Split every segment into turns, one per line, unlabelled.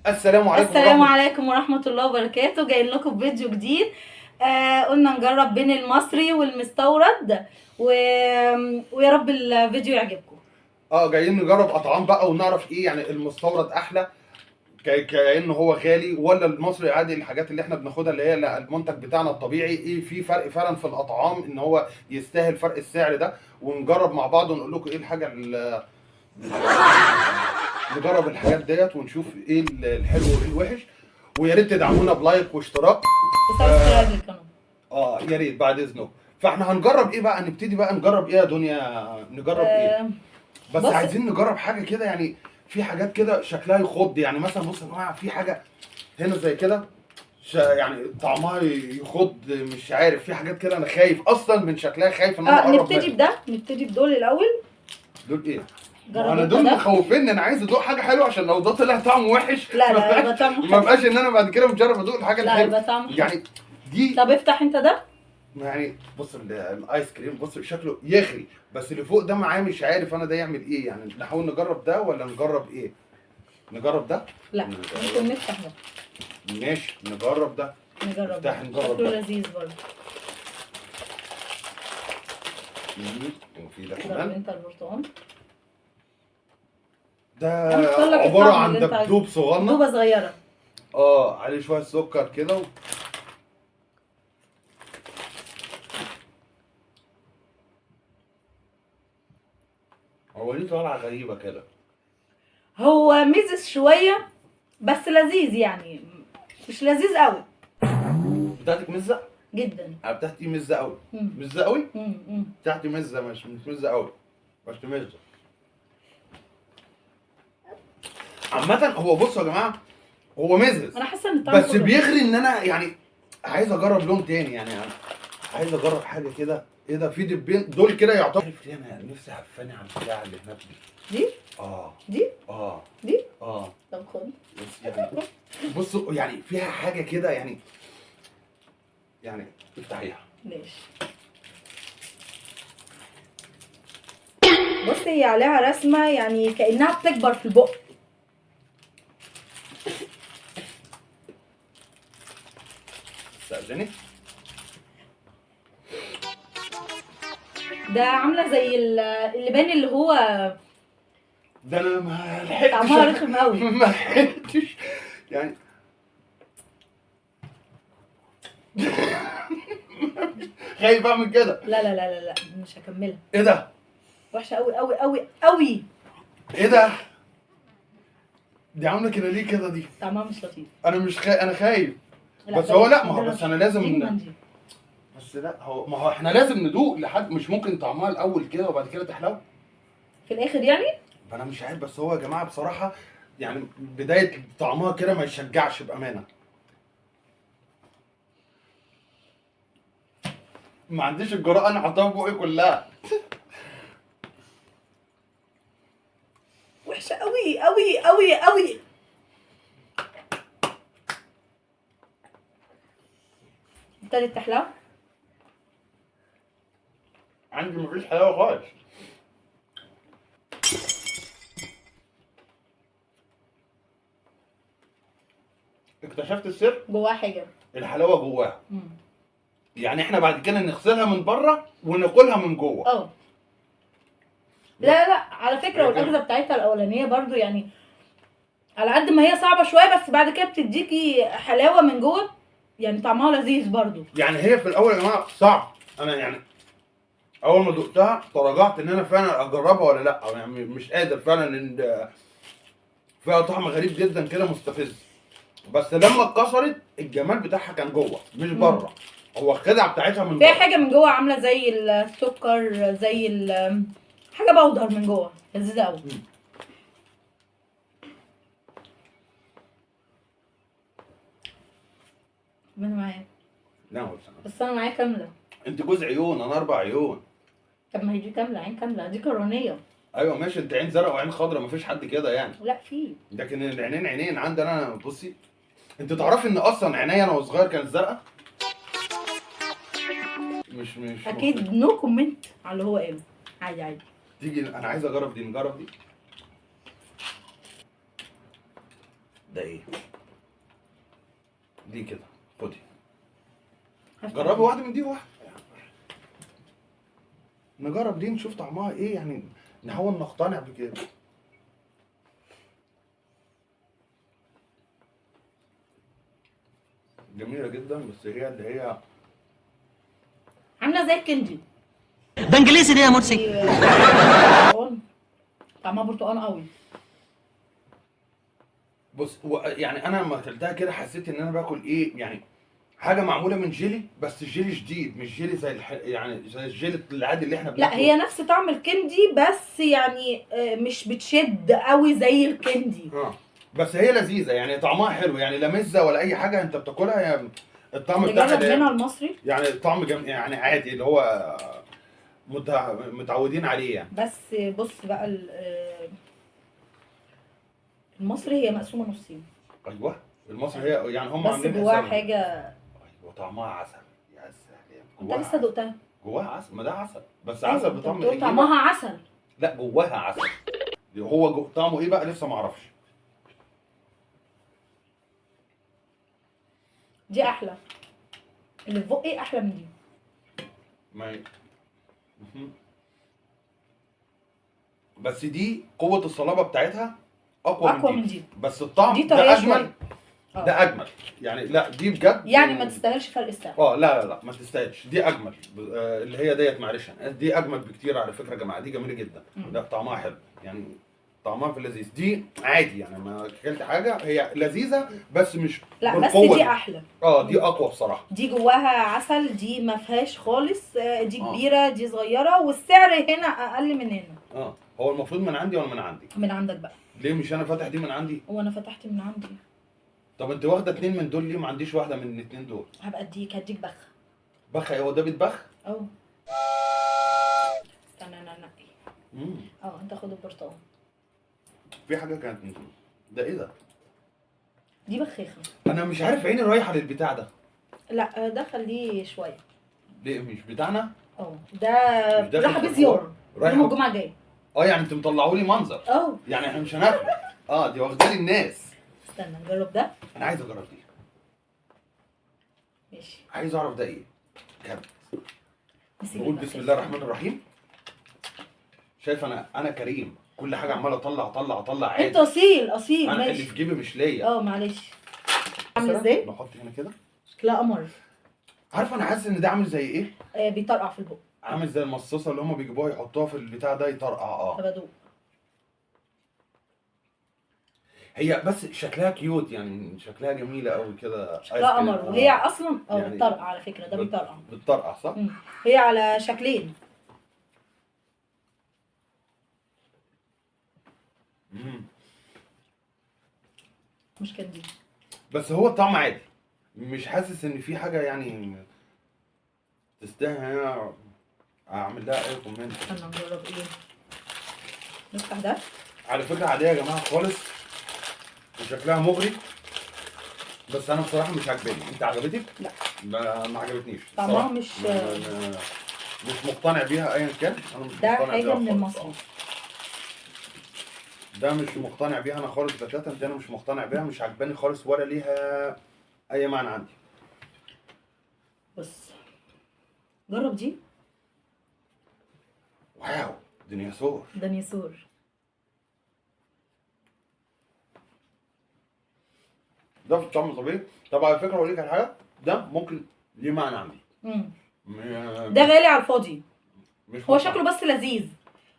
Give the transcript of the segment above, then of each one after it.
السلام عليكم
السلام عليكم ورحمة الله وبركاته. جايين لكم بفيديو جديد. قلنا نجرب بين المصري والمستورد ويا رب الفيديو يعجبكم.
جايين نجرب اطعام بقى ونعرف ايه يعني المستورد احلى كأنه هو غالي ولا المصري عادي. الحاجات اللي احنا بناخدها اللي هي المنتج بتاعنا الطبيعي، ايه في فرق فعلا في الاطعام ان هو يستاهل فرق السعر ده. ونجرب مع بعض ونقول لكم ايه الحاجه نجرب الحاجات ديت ونشوف ايه الحلو وايه الوحش. ويا ريت تدعمونا بلايك واشتراك.
وسبسكرايب للقناة.
يا ريت بعد اذنك. فاحنا هنجرب ايه بقى؟ نبتدي بقى نجرب ايه يا دنيا؟ نجرب ايه؟ بس
بص،
عايزين نجرب حاجه كده يعني. في حاجات كده شكلها يخض يعني. مثلا بص يا جماعه، في حاجه هنا زي كده يعني طعمها يخض. مش عارف، في حاجات كده انا خايف اصلا من شكلها، خايف ان انا اقرب
نبتدي
منها.
نبتدي بدول الأول.
دول ايه؟ ما
جرب
انا
انت
دول
ده.
مخوفيني. انا عايز ادوق حاجه حلوه عشان لو ده طلع طعمه وحش
لا لا، يبقى طعمه
ما
حلو.
بقاش ان انا بعد كده مجرب ادوق الحاجه
لا،
الحلوه
يبقى طعمه حلو.
يعني. دي
طب افتح انت ده.
يعني بص الايس كريم، بص شكله يخري، بس اللي فوق ده معاه مش عارف انا ده يعمل ايه يعني. نحاول نجرب ده ولا نجرب ايه؟ نجرب ده؟
لا، ممكن نفتح ده.
ماشي نجرب ده.
نجرب
افتح
ده،
نجرب
شكله
ده.
لذيذ برضه.
وفي ده
جرب
كمان.
انت البرتقال.
ده
انا اختار لك
عبارة
الطعم
عن
اللي انت عايزه.
دبدوب صغنن.
دوبة صغيرة.
عليه شوية سكر كده هو ليه طالعة غريبة كده؟
هو ميزز شوية بس لذيذ يعني. مش لذيذ قوي.
بتاعتك مزة؟
جدا.
بتاعتي مزة قوي.
مم.
مزة قوي؟
مم.
بتاعتي مزة، مش مزة قوي. مش مزة. عامة هو بصوا يا جماعة، هو مزز
انا حاسه ان الطعم
بس
كله
بيغري ان انا يعني عايز اجرب لون تاني يعني. عايز اجرب حاجة كده. ايه ده؟ في دبين دول كده يعتبر. عارف ليه انا نفسي هفاني على البتاع اللي هناك دي؟
دي.
اه
دي.
اه
دي.
اه
طب خد.
بس يعني بصوا يعني فيها حاجة كده يعني افتحيها.
ماشي. بص، هي عليها رسمه يعني كانها بتكبر في البق.
استأذنك.
ده عامله زي اللبان اللي هو
ده انا ما لحقتش.
طعمها رخم قوي.
ما لحقتش يعني. خايف اعمل كده.
لا لا لا لا لا، مش هكملها.
ايه ده؟
وحشه قوي قوي قوي قوي.
ايه ده؟ دي عامله كده ليه كده دي؟
طعمها مش لطيف.
انا مش انا خايف.
لا،
بس هو لا، ما هو
بلاش.
بس انا لازم
دي منديل.
بس لا، ما هو احنا لازم ندوق لحد. مش ممكن طعمها الاول كده وبعد كده تحلو.
في الاخر يعني.
انا مش عارف، بس هو يا جماعه بصراحه يعني بدايه طعمها كده ما يشجعش بامانه. ما عنديش الجرأة انا احطها في بوقي كلها.
وحشه قوي قوي قوي قوي. ابتدت تحلو.
عندي مفيش حلاوه خالص. اكتشفت السر.
جواها حاجه.
الحلاوه جواها.
مم.
يعني احنا بعد كده نغسلها من بره وناكلها من جوه.
لا لا، على فكره والاجهزه بتاعتها الاولانيه برضو يعني على قد ما هي صعبه شويه، بس بعد كده بتديكي حلاوه من جوه. يعني طعمها لذيذ برضو.
يعني هي في الاول يا جماعه صعب. انا يعني اول ما دقتها تراجعت ان انا فعلا اجربها ولا لا. يعني مش قادر فعلا ان فيها طعم غريب جدا كده مستفز. بس لما اتكسرت الجمال بتاعها كان جوه مش بره. هو الخدعه بتاعتها من
فيها
بره.
حاجه من جوه عامله زي السكر، زي حاجه بودر من جوه لذيذه قوي. انا معايا.
لا
بس انا معايا كامله.
انت جوز عيون انا اربع عيون.
طب ما هي دي كامله، عين كامله، دي كرونيه.
ايوه ماشي، انت عين زرقاء وعين خضراء، مفيش حد كده يعني.
لا، في.
لكن العينين عينين عندي انا. بصي، انت تعرفي ان اصلا عينيا انا وصغير كانت زرقاء. مش
اكيد نو كومنت على اللي هو قاله. عادي عادي.
تيجي انا عايز اجرب دي. نجرب دي. ده ايه؟ دي كده خدي
هفتح.
جربي واحده من دي وواحده. نجرب دي نشوف طعمها ايه يعني، نحاول نقتنع بكده. جميله جدا، بس هي اللي هي
عامله زي الكندي.
ده انجليزي دي يا مرسي.
برتقال. طعمها برتقال قوي.
بص يعني انا لما اكلتها كده حسيت ان انا باكل ايه يعني، حاجه معموله من جيلي، بس جيلي جديد مش جيلي زي يعني زي الجيلي العادي اللي احنا
لا هي نفس طعم الكندي، بس يعني مش بتشد قوي زي الكندي.
بس هي لذيذه يعني، طعمها حلو يعني، لا مزه ولا اي حاجه انت بتاكلها يعني. الطعم بتاعها
نجرب
ده
منها المصري.
يعني طعم يعني عادي اللي هو متعودين عليه يعني.
بس بص بقى المصري هي مقسومه نصين.
ايوه المصري هي يعني هم
بس
عاملين
جواها
حسابهم.
حاجه.
ايوه طعمها عسل يا سلام.
انت لسه دقتها؟
جواها عسل، ما ده عسل بس
أيوة،
عسل
أنت
بطعم
بتقول
إيه
طعمها
بقى؟
عسل.
لا جواها عسل. هو طعمه ايه بقى لسه ما اعرفش.
دي احلى. اللي في بقي احلى من دي.
ما مهم. بس دي قوة الصلابة بتاعتها أقوى
من دي.
بس الطعم
دي
ده
طريه
أجمل.
شويه.
ده أجمل يعني، لا دي بجد
يعني ما تستاهلش فرق السعر.
لا ما تستاهلش، دي أجمل. اللي هي ديت معلش دي أجمل بكتير على فكرة يا جماعة، دي جميلة جدا. لا طعمها حلو يعني، طعمها في اللذيذ. دي عادي يعني، ما اكلت حاجة هي لذيذة بس مش
لا بس
بالقوة
دي احلى.
دي أقوى بصراحة.
دي جواها عسل، دي ما فيهاش خالص. دي
آه.
كبيره، دي صغيره، والسعر هنا اقل من هنا.
هو المفروض من عندي ولا من عندي؟
من عندك بقى.
ليه مش انا فاتح دي من عندي؟
هو انا فتحت من عندي.
طب انت واخده 2 من دول ليه ما عنديش واحده من الاثنين دول؟
هبقى اديك، هديك بخ.
بخ؟ هو ده بيتبخ؟
اهو. استنى انا انقي. انت خد البرتقال.
في حاجه كانت من دول. ده ايه ده؟
دي بخاخه.
انا مش عارف عيني رايحه للبتاع ده.
لا ده خليه شويه.
ليه مش بتاعنا؟
ده
مش داخل
رايحه
في
بزياره.
رايحة
يوم الجمعه الجايه.
يعني انتوا مطلعوا لي منظر. يعني احنا مش هناكل. دي واخده لي الناس.
استنى نجرب ده.
انا عايز اجرب دي.
ماشي.
عايز اعرف ده ايه؟ كبد.
نسيب
نقول
البخاخة.
بسم الله الرحمن الرحيم. شايف انا كريم، كل حاجه عمال اطلع عادي.
انت اصيل اصيل.
انا
ماشي.
اللي في جيبي مش ليا.
معلش. عامل ازاي؟
نحط هنا كده.
لا قمر.
عارفه انا حاسس ان ده عامل زي ايه؟
بيطرقع في البق.
عامل زي المصاصه اللي هم بيجيبوها يحطوها في البتاع ده يطرقع.
طب ادوق.
هي بس شكلها كيوت يعني، شكلها جميله قوي كده.
شكلها قمر، وهي اصلا
يعني
بتطرقع على فكره، ده بيطرقع.
بتطرقع صح؟
هي على شكلين. مش كان دي.
بس هو الطعم عادي، مش حاسس ان في حاجه يعني تستاهل هنا اعمل لها اي كومنت.
استنى نجرب ايه. نفتح ده.
على فكره عاديه يا جماعه خالص، وشكلها مغري، بس انا بصراحه مش عجباني. انت عجبتك؟
لا
ما عجبتنيش
طعمها
مش مقتنع بيها ايا كان. انا مش
ده
مقتنع
حاجه
بيها
من
خالص.
المصري.
ده مش مقتنع بيها انا خالص بتاتا. دي انا مش مقتنع بيها، مش عجباني خالص ولا ليها اي معنى عندي.
بص جرب دي.
واو ديناصور.
ديناصور.
ده في الطعم طبيعي. طب على فكره اقول لك على حاجه، ده ممكن ليه معنى عندي.
ده غالي على الفاضي. هو
مقتنع.
شكله بس لذيذ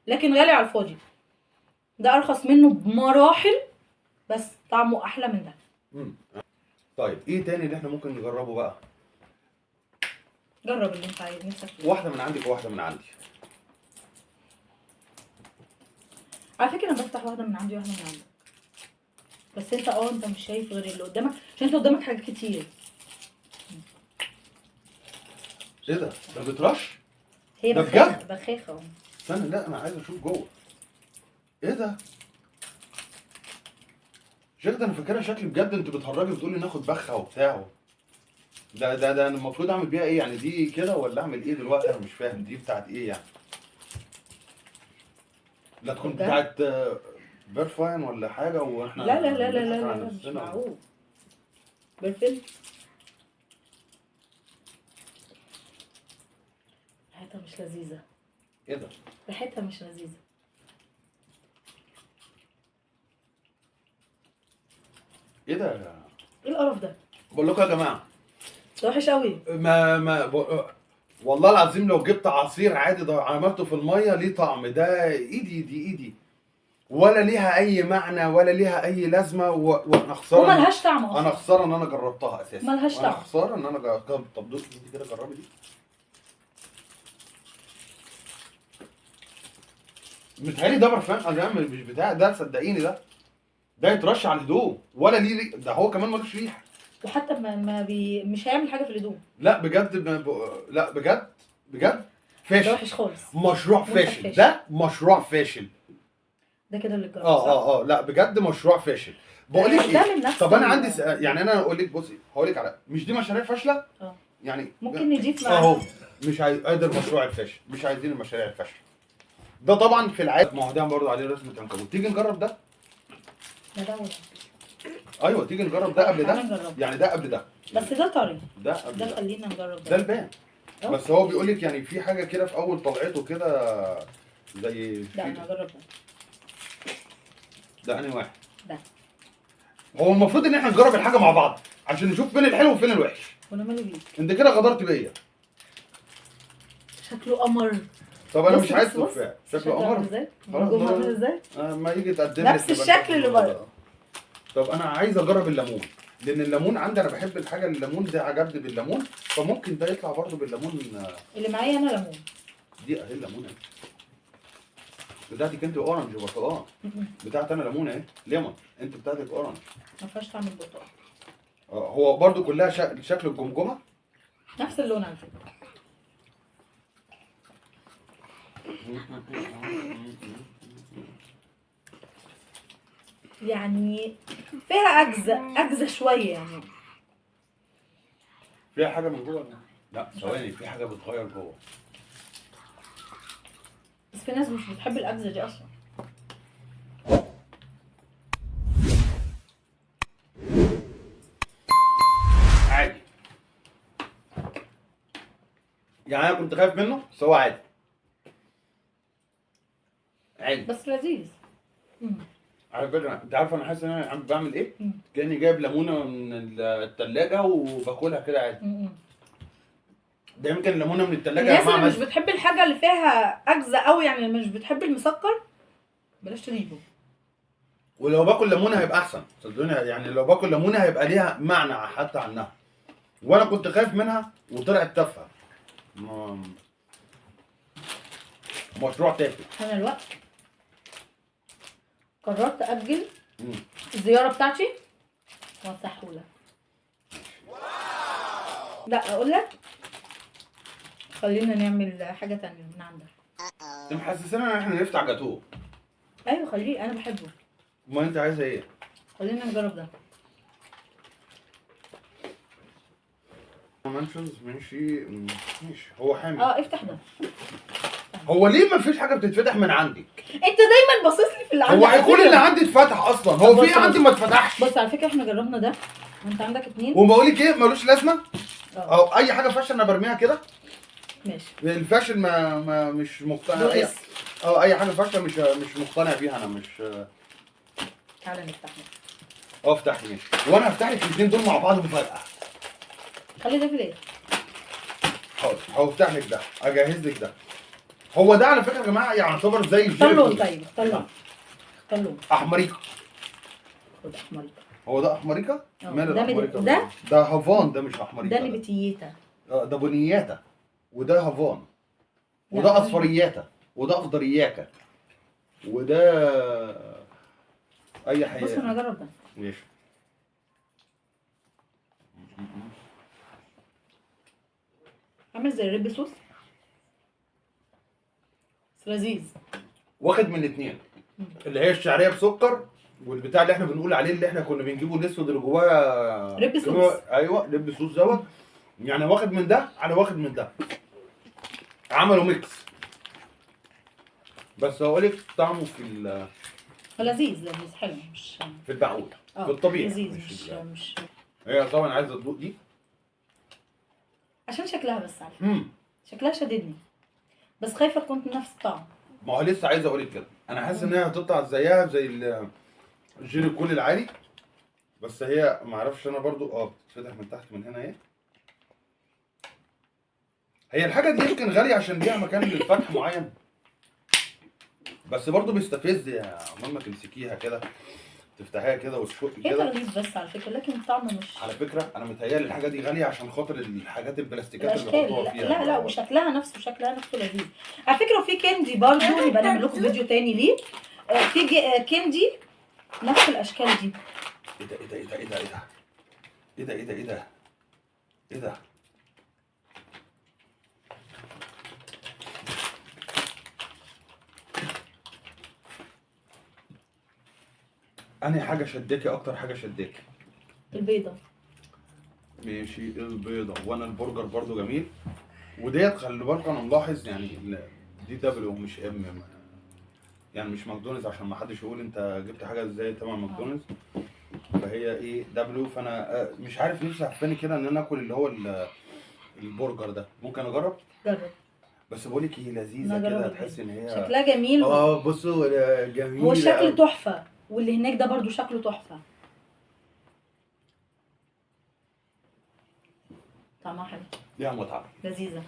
لكن غالي على الفاضي. ده ارخص منه بمراحل بس طعمه احلى من ده.
طيب ايه تاني اللي احنا ممكن نجربه بقى؟
جرب اللي انت عايز نفسك فيه.
واحده من عندك وواحده من عندي.
على فكره انا بفتح واحده من عندي واحده من عندك، بس انت مش شايف غير اللي قدامك عشان انت قدامك حاجات كتير.
ايه ده بترش؟
هي
ده
بخاخه
بجد؟
بخاخه.
استنى لا انا عايز اشوف جوه. ايه ده؟ شكل انا فاكرها شكل بجد. انت بتهرجي بتقولي ناخد بخه وبتاع. ده انا المفروض اعمل بيها ايه يعني؟ دي كده ولا اعمل ايه دلوقتي؟ انا مش فاهم دي بتاعت ايه يعني. لا تكون بتاعت بيرفاين ولا حاجه واحنا
لا لا لا لا لا,
بنضحك
لا,
على
لا مش
نفسنا.
معقول. بالفيلم ريحتها مش لذيذة.
ايه ده؟
ريحتها مش لذيذة.
ايه ده؟
ايه القرف ده؟
بقول لكم يا جماعه
ده وحش قوي.
والله العظيم لو جبت عصير عادي ده عملته في الميه ليه طعم، ده ايدي ولا ليها اي معنى ولا ليها اي لازمه وانا خساره.
وملهاش طعم اصلا.
انا خساره ان انا جربتها اساسا.
ملهاش
انا
طعم.
خساره ان انا جربتها. طب دوس دي كده، جربي دي. متهيألي ده برفان ده مش بتاع ده، صدقيني ده يترش على الهدوم ولا ليه ده هو كمان ملوش ريحه.
وحتى مش هيعمل حاجة في الهدوم.
لا بجد لا بجد فاشل.
ده وحش خالص.
مشروع فاشل. ده مشروع فاشل.
ده كده اللي جربه.
لا بجد مشروع فاشل. بقول لك
ده من نفس
طب انا عندي يعني انا اقول لك بصي هقول لك على مش دي مشاريع فاشله؟ يعني
ممكن نضيف معاها
اهو مش عايز قادر المشروع الفاشل، مش عايزين المشاريع الفاشله. ده طبعا في العادة ما هو ده برضه عليه رسمه عنكبوت. تيجي نجرب ده؟
ده
ايوه تيجي نجرب ده قبل ده.
نجرب.
يعني ده قبل ده.
بس ده طري.
ده قبل
ده
ده.
خلينا نجرب
ده البان. بس هو بيقول لك يعني في حاجه كده في اول طلعته كده زي
لا انا هجرب ده.
ده انهي واحد؟
ده.
هو المفروض ان احنا نجرب الحاجه مع بعض عشان نشوف فين الحلو وفين الوحش.
وانا مالي بيه؟
انت كده غدرت بيا.
شكله قمر.
طب انا
بص
مش عايز
بص بص.
تفاح. شكله قمر
ازاي؟
خلاص،
الجمهور عامل ازاي؟
ما يجي تقدم
نفس
لك
الشكل اللي بره.
طب انا عايز اجرب الليمون لان الليمون عندي انا بحب الحاجه الليمون ده عجبني بالليمون فممكن ده يطلع برضه بالليمون.
اللي معايا انا ليمون.
دي اهي الليمون اهي. بتاعتك انت اورنج وبرتقال. بتاعتي انا ليمون اهي ليمون. انت بتاعتك اورنج.
ما فيهاش طعم البرتقال.
هو برضه كلها شكل الجمجمه
نفس اللون على فكره. يعني فيها اجزه شويه يعني.
فيها حاجه من جوه؟ لا ثواني، في حاجه بتغير جوه.
بس في ناس مش بتحب الاجزه دي اصلا.
عادي يعني انا كنت خايف منه بس هو عادي. عادي
بس لذيذ.
على فكره انت عارف انا حاسس ان انا بعمل ايه؟ كاني جايب ليمونه من الثلاجه وباكلها كده عادي. ده يمكن ليمونه من الثلاجه
الناس اللي مش بتحب الحاجه اللي فيها اجزاء قوي يعني مش بتحب المسكر بلاش تجيبه.
ولو باكل ليمونه هيبقى احسن صدقوني، يعني لو باكل ليمونه هيبقى ليها معنى حتى عنها. وانا كنت خايف منها وطلعت تافهه. مشروع تافه.
انا الوقت قررت اجل الزياره بتاعتي وافتحهولك. لا اقول لك خلينا نعمل حاجه تانية من عندك.
انت محسسنا ان احنا نفتح جاتوه.
ايوه خليه انا بحبه.
ما انت عايزه ايه؟
خلينا نجرب ده.
مانشنز ماشي هو حامل.
افتح ده.
هو ليه ما فيش حاجه بتتفتح من عندك؟
انت دايما باصص لي في اللي عندي.
هو كل اللي عندي اتفتح اصلا. هو في عندي ما اتفتحش.
بص على فكره احنا جربنا ده وانت عندك 2
وبقول لك ايه ملوش لازمه. او اي حاجه فاشل انا برميها كده.
ماشي.
الفاشل ما مش مقتنع. اي حاجه فاشله مش مقتنع بيها انا مش.
تعالى نفتح ده.
افتح ماشي. وانا هفتح لك الاثنين دول مع بعض مفاجاه.
خلي ده في الاخر.
حاضر هفتح لك ده اجهز لك ده. هو ده على فكره يا جماعه يعتبر زي
اختار لون. طيب اختار لون. اختار لون.
احمريكا.
خد احمريكا.
هو ده احمريكا؟ مال الاحمريكا
ده
هافان. ده مش احمريكا.
ده نباتيتا.
ده بنياتا. وده هافان. وده اصفرياتا. وده اخضرياكا. وده اي حاجه.
بص انا هجرب ده.
ماشي.
عامل زي الريب صوص بس لذيذ.
واخد من الاثنين اللي هي الشعريه بسكر والبتاع اللي احنا بنقول عليه اللي احنا كنا بنجيبه الاسود اللي جواه
ريب صوص.
ايوه ريب صوص دوت. يعني واخد من ده على واخد من ده. عملوا ميكس. بس هقول لك طعمه في
لذيذ لذيذ حلو مش
في المعقول،
اه
في الطبيعي.
لذيذ مش
هي طبعا عايزه تدوق دي.
عشان شكلها بس على فكرة. شكلها شددني بس خايفه تكون نفس الطعم.
ما هو لسه عايز اقول لك كده، انا حاسس ان هي هتطلع زيها زي الجيلي كول العادي، بس هي ما اعرفش انا برضو بتتفتح من تحت من هنا اهي. هي الحاجه دي يمكن غاليه عشان ليها مكان للفتح معين، بس برضو بيستفز يا عمال ما تمسكيها كده تفتحيها كده وتشقي
هي
كده.
تغليظ بس على فكره، لكن الطعم مش
على فكره انا متهيألي الحاجه دي غاليه عشان خاطر الحاجات البلاستيكات اللي
الاشكال.
بيحطوها فيها.
لا وشكلها نفسه لذيذ على فكره. وفي كاندي برضو يبقى نعمل لكم فيديو تاني ليه. في كاندي نفس الاشكال دي.
ايه ده انهي حاجه شداكي اكتر؟ حاجه شداكي
البيضه.
ماشي البيضه. وانا البرجر برضو جميل. وديت خلي بالك انا ملاحظ يعني دي دبليو مش ام، يعني مش ماكدونالدز عشان ما حدش يقول انت جبت حاجه ازاي تبع ماكدونالدز. فهي ايه دبليو. فانا مش عارف نفسي هفاني كده ان انا اكل اللي هو البرجر ده. ممكن اجرب؟
جرب.
بس بقول لك هي لذيذه كده، تحس ان هي
شكلها جميل.
بصوا جميل.
هو الشكل تحفه، واللي هناك ده برضو شكله تحفه. طعمها حلو.
ليها متعه.
لذيذه.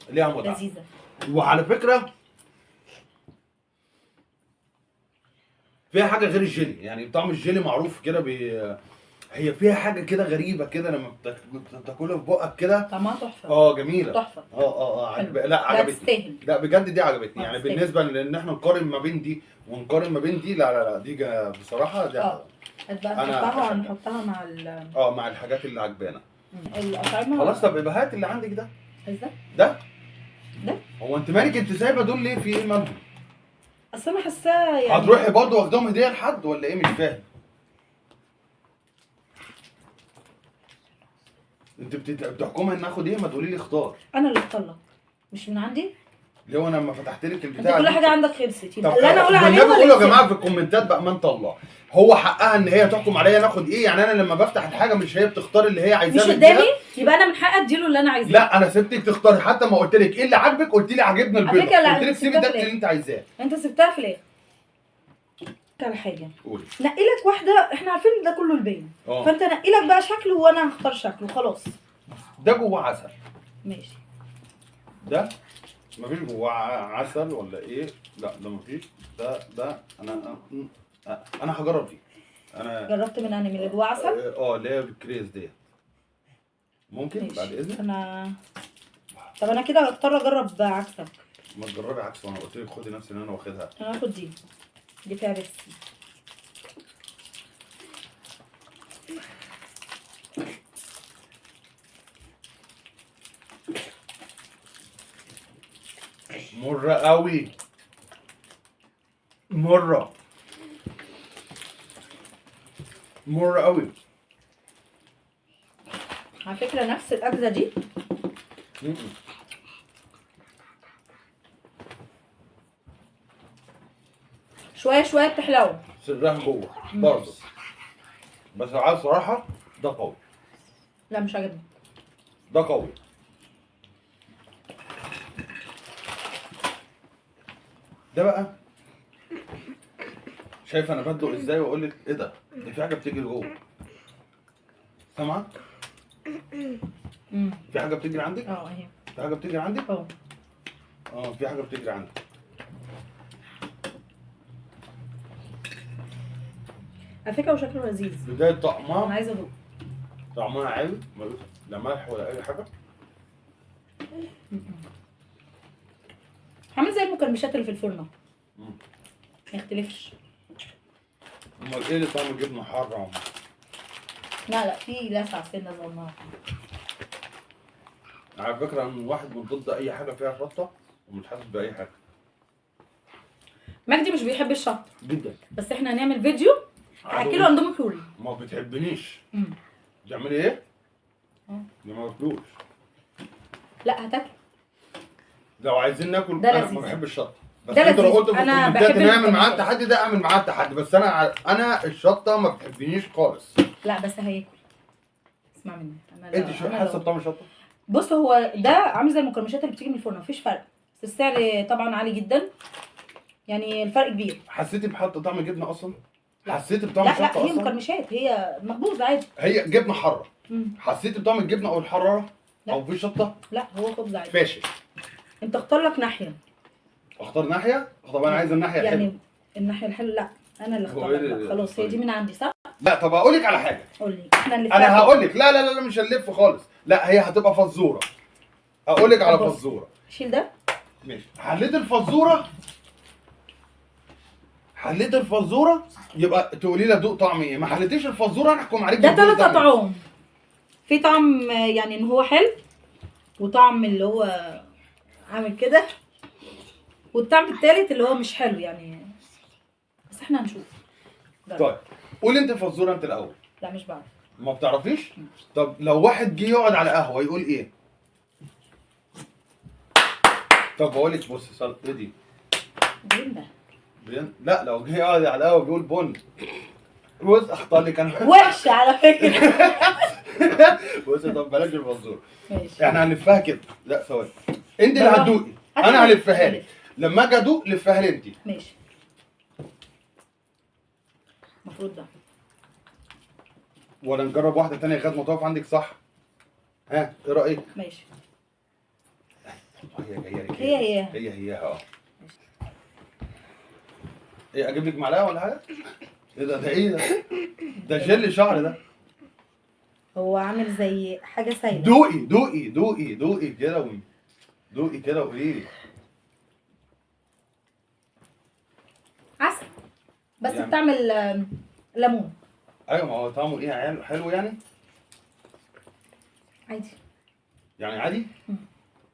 ليها متعه.
لذيذه.
وعلى فكره فيها حاجه غير الجيلي، يعني طعم الجيلي معروف كده هي فيها حاجه كده غريبه كده لما بتاكلها في بقك كده.
طعمها تحفه.
جميله.
تحفه.
لا عجبتني.
تستاهل.
لا بجد دي عجبتني. يعني
تستاهل.
بالنسبه لان احنا نقارن ما بين دي ونقارن ما بين دي، لا دي بصراحه دي
نحطها مع
مع الحاجات اللي عجبانا.
الاطعمه.
خلاص طب يبقى هات اللي عندك ده.
ده
هو انت مالك انت سايبه دول ليه؟ في ايه مالهم؟
اصل انا حاساه يعني
هتروحي برضه واخدهم هديه لحد ولا ايه؟ مش فاهم. انت بتحكمي ان اخد ايه؟ ما تقولي لي اختار.
انا اللي اختار، مش من عندي.
ليه وانا لما فتحت لك
انت
البتاع
كل حاجه عندك خلصت، يبقى
طب
اللي انا اقول عليه
والنبي
هو
قولوا يا
اللي
جماعه في الكومنتات بامانه الله، هو حقها ان هي تحكم عليا ناخد ايه؟ يعني انا لما بفتح الحاجه مش هي بتختار اللي هي عايزاه
مش قدامي، يبقى انا من حقي اديله اللي انا عايزاه.
لا انا سبتك تختاري، حتى ما قلت لك ايه اللي عاجبك قلت لي عاجبني البيضه،
فكرة لا،
قلت لك سيبي ده اللي انت عايزاه.
انت سبتها في الاخر. على حاجه
قولي.
نقي لك واحده، احنا عارفين ده كله البين. فانت نقي لك بقى شكله وانا هختار شكله خلاص.
ده جواه عسل.
ماشي.
ده مفيش جواه عسل ولا ايه؟ لا ده مفيش. ده انا هجرب دي. انا
جربت من انهي؟ من اللي جواه عسل؟
اللي هي بالكريز ديت. ممكن
ماشي.
بعد اذنك.
طب انا كده هضطر اجرب عكسك.
ما تجربي عكس، وانا قلت لك خدي نفس اللي انا واخدها.
انا هاخد دي فيها بيبسي.
مرة قوي. مرة قوي.
على فكرة نفس الأجزة دي شوية بتحلو.
سرها جوه برضه. بس عايز صراحة ده قوي.
لا مش عاجبني.
ده قوي. ده بقى شايف انا بدلق ازاي واقول لك ايه ده؟ دي في حاجه بتجري جوه. سامعه؟ في حاجه بتجري عندك؟
اهي.
في حاجه بتجري عندك؟ في حاجه بتجري عندك.
على فكره وشكله لذيذ.
بدايه طعمها
انا عايزه ادوق.
طعمها عادي، لا ملح ولا اي حاجه.
عامل زي المكرمشات اللي في الفرن. ما يختلفش.
امال ايه اللي طعم الجبنه حاره؟
لا في لسعه سنه صغننه.
على فكره انا واحد من ضد اي حاجه فيها شطه ومش حاسس باي حاجه.
مجدي مش بيحب الشطه
جدا.
بس احنا هنعمل فيديو هاكله اندومي كوري.
ما بتحبنيش. تعملي ايه؟ دي ما باكلوش.
لا هتاكل.
لو عايزين ناكل
ده
انا
لذيذ.
ما بحبش الشطه. بس
ده
انت لو
لذيذ.
قلت في
أنا
الكومنتات
بحب
ان اعمل معاه
المكرونة.
التحدي ده اعمل معاه التحدي، بس انا الشطه ما بتحبنيش خالص.
لا بس هياكل. اسمع مني انا
انت شو
أنا
حاسه بطعم الشطه؟
بص، هو ده عامل زي المكرمشات اللي بتيجي من الفرن، مفيش فرق، بس السعر طبعا عالي جدا، يعني الفرق كبير.
حسيتي بحط طعم جبنه اصلا؟
لا.
حسيتي بطعم
لا
الشطه
لا، هي
اصلا؟
مكرمشات، هي مخبوزه عادي.
هي جبنه حاره.
مم.
حسيتي بطعم الجبنه او الحراره؟
لا.
او في شطه؟
لا هو خبز عادي.
فاشل.
انت اختار لك ناحيه.
اختار ناحيه؟ طب انا عايز الناحيه الحلوه.
يعني الناحيه الحلوه، لا انا اللي
هو
اختار
إيه
لك
اللي-
بقى. خلاص هي دي من عندي صح؟
لا طب هقول لك على حاجه.
قول لي احنا اللي
انا هقول لك لا لا لا مش هنلف خالص، لا هي هتبقى فزوره. هقول لك على
طب بص.
فزوره.
شيل ده.
ماشي، حليت الفزوره. حليت الفزوره يبقى تقولي لي دوق طعم ايه، ما حليتيش الفزوره انا احكم عليك
ده
بالدوق
3
طعم إيه.
اطعام. في طعم يعني ان هو حلو، وطعم اللي هو عامل كده، والطعم التالت اللي هو مش حلو يعني، بس احنا هنشوف. جرب.
طيب قولي انت الفزوره انت الاول.
لا مش بعرف.
ما بتعرفيش؟ طب لو واحد جه يقعد على قهوه يقول ايه؟ طب بقول لك بصي صار ايه دي؟
بين ده
لا لو جه يقعد على القهوه بيقول بن. بص اختار لك انا.
وحشه على فكره.
بصي طب بلاش الفزوره.
ماشي.
احنا هنلفها كده. لا ثواني. انت اللي
بالراحة.
هتدوقي. انا هلفها لك. لما اجي ادوق لفها لي انت.
ماشي. المفروض ده.
ولا نجرب واحده ثانيه لغايه ما تقف عندك صح؟ ها ايه رايك؟
ماشي.
هي جايه لك.
هي.
اه. ايه اجيب لك معلقه ولا حاجه؟ ايه ده ايه ده؟ ده جل شعر ده.
هو عامل زي حاجه سايله.
دوقي كده دوقي كده وقولي لي.
عسل. بس
يعني.
بتعمل ليمون
ايوه ما هو طعمه ايه حلو يعني؟
عادي.
يعني عادي؟
مم.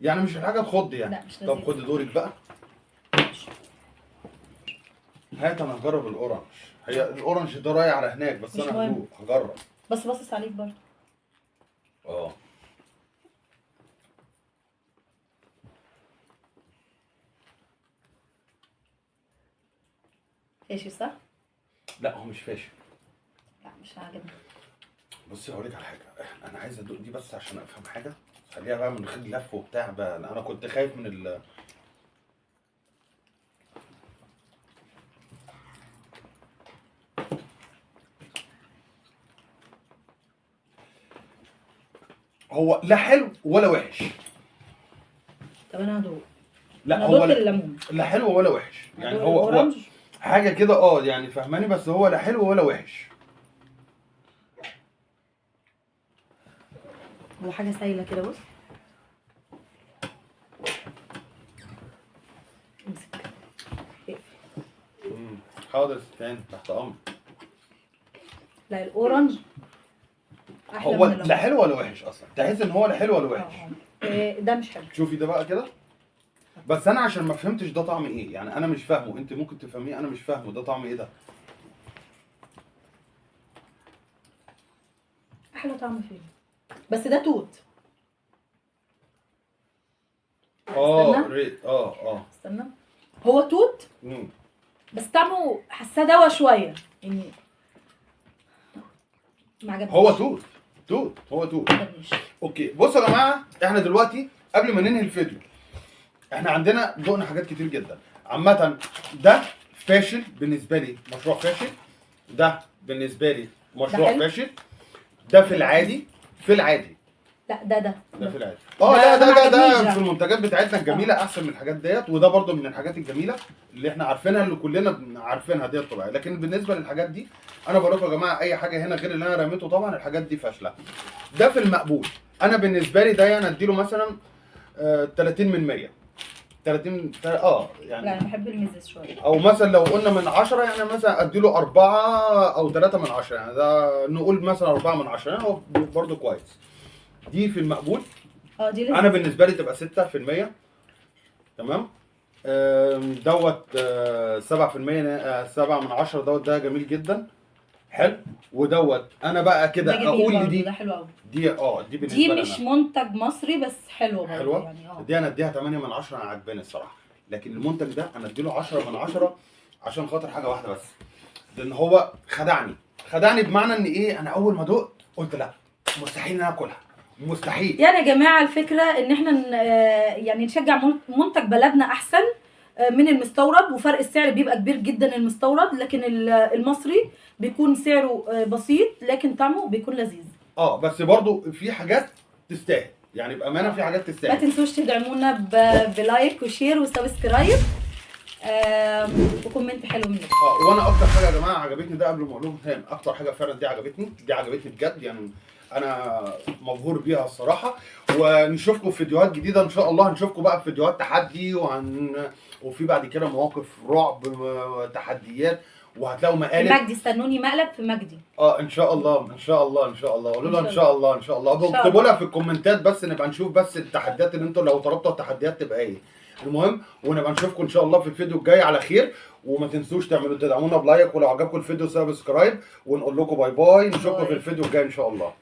يعني مش حاجه تخض يعني.
لا، مش
طب
لذيذ.
خد دورك بقى. هات انا هجرب الاورنج. هي الاورنج ده رايح على هناك بس
مش
انا
مهم.
هدوق هجرب.
بس باصص عليك برضه.
اه.
فاشل صح؟
لا هو مش فاشل.
لا مش عاجبني.
بصي هقول لك على حاجه، انا عايز ادوق دي بس عشان افهم حاجه. خليها بقى من غير لف وبتاع بقى، انا كنت خايف من هو لا حلو ولا وحش.
طب انا هدوق.
لا
انا
هو
دوقت
لا,
الليمون.
لا حلو ولا وحش يعني.
هدوق
هو
الأورنج.
حاجه كده يعني فهماني، بس هو لا حلو ولا وحش.
هو حاجه سايله كده بص. امسك.
حاضر استنى تحت امر.
لا الاورنج احلى
هو
من الليمون.
لا حلو ولا وحش اصلا، تحس ان هو لا حلو ولا وحش.
ده مش حلو.
شوفي ده بقى كده. بس انا عشان ما فهمتش ده طعم ايه يعني، انا مش فاهمه، انت ممكن تفهميه، انا مش فاهمه ده طعم ايه ده.
احلى طعم فيه، بس ده توت. استنى.
استنى.
هو توت
مم.
بس طعمه حاساه دوا شويه يعني، ما عجبنيش.
هو توت.
ما عجبنيش.
اوكي بصوا يا جماعه، احنا دلوقتي قبل ما ننهي الفيديو احنا عندنا دقنا حاجات كتير جدا. عامه ده فاشل بالنسبه لي، مشروع فاشل. ده بالنسبه لي مشروع
حلو.
فاشل. ده في العادي
لا ده
في العادي.
ده
ده
ما
ده
عجبنيش
ده
ده.
في المنتجات بتاعتنا الجميله احسن من الحاجات ديت، وده برضو من الحاجات الجميله اللي احنا عارفينها، اللي كلنا عارفينها ديت طبيعيه. لكن بالنسبه للحاجات دي انا بقول لكم يا جماعه اي حاجه هنا غير اللي انا رميته طبعا الحاجات دي فاشله. ده في المقبول. انا بالنسبه لي ده يعني اديله مثلا 30 من 100. 30 يعني.
لا انا بحب المزز شويه.
او مثلا لو قلنا من 10 يعني مثلا اديله 4 او 3 من 10 يعني، ده نقول مثلا 4 من 10 يعني هو برضه كويس. دي في المقبول.
دي لذيذة.
انا بالنسبه لي تبقى 6%. تمام. دوت 7%، 7 من 10 دوت ده جميل جدا حلو. ودوت انا بقى
ده
كده
جميل
اقول
برضه،
دي
ده حلو قوي.
دي بالنسبه
دي
لي
مش
أنا.
منتج مصري بس حلوه برضه
حلوه
يعني.
دي انا اديها 8 من 10 انا عجباني الصراحه. لكن المنتج ده انا اديله 10 من 10 عشان خاطر حاجه واحده بس، لان هو خدعني بمعنى ان ايه، انا اول ما دقت قلت لا مستحيل ان انا اكلها، مستحيل.
يعني يا جماعه الفكره ان احنا يعني نشجع منتج بلدنا احسن من المستورد، وفرق السعر بيبقى كبير جدا المستورد، لكن المصري بيكون سعره بسيط لكن طعمه بيكون لذيذ.
بس برضو في حاجات تستاهل، يعني بامانه في حاجات
ما
تستاهل.
تنسوش تدعمونا بلايك وشير وسبسكرايب وكومنت حلو منكم.
وانا اكتر حاجه يا جماعه عجبتني ده قبل ما اقول لهم تاني، اكتر حاجه فعلا دي عجبتني بجد، يعني انا مبهور بيها الصراحه. ونشوفكم في فيديوهات جديده ان شاء الله، هنشوفكم بقى في فيديوهات تحدي وفي بعد كده مواقف رعب، تحديات، وهتلاقوا مقالب.
مجدي استنوني مقلب في مجدي.
ان شاء الله قولوا لها ان شاء الله اكتبوا لها في الكومنتات، بس نبقى نشوف بس التحديات اللي انتوا لو طلبتوا التحديات تبقى ايه. المهم ونبقى نشوفكم ان شاء الله في الفيديو الجاي على خير، وما تنسوش تدعمونا بلايك، ولو عجبكم الفيديو سبسكرايب، ونقول لكم باي باي، نشوفكم في الفيديو الجاي ان شاء الله.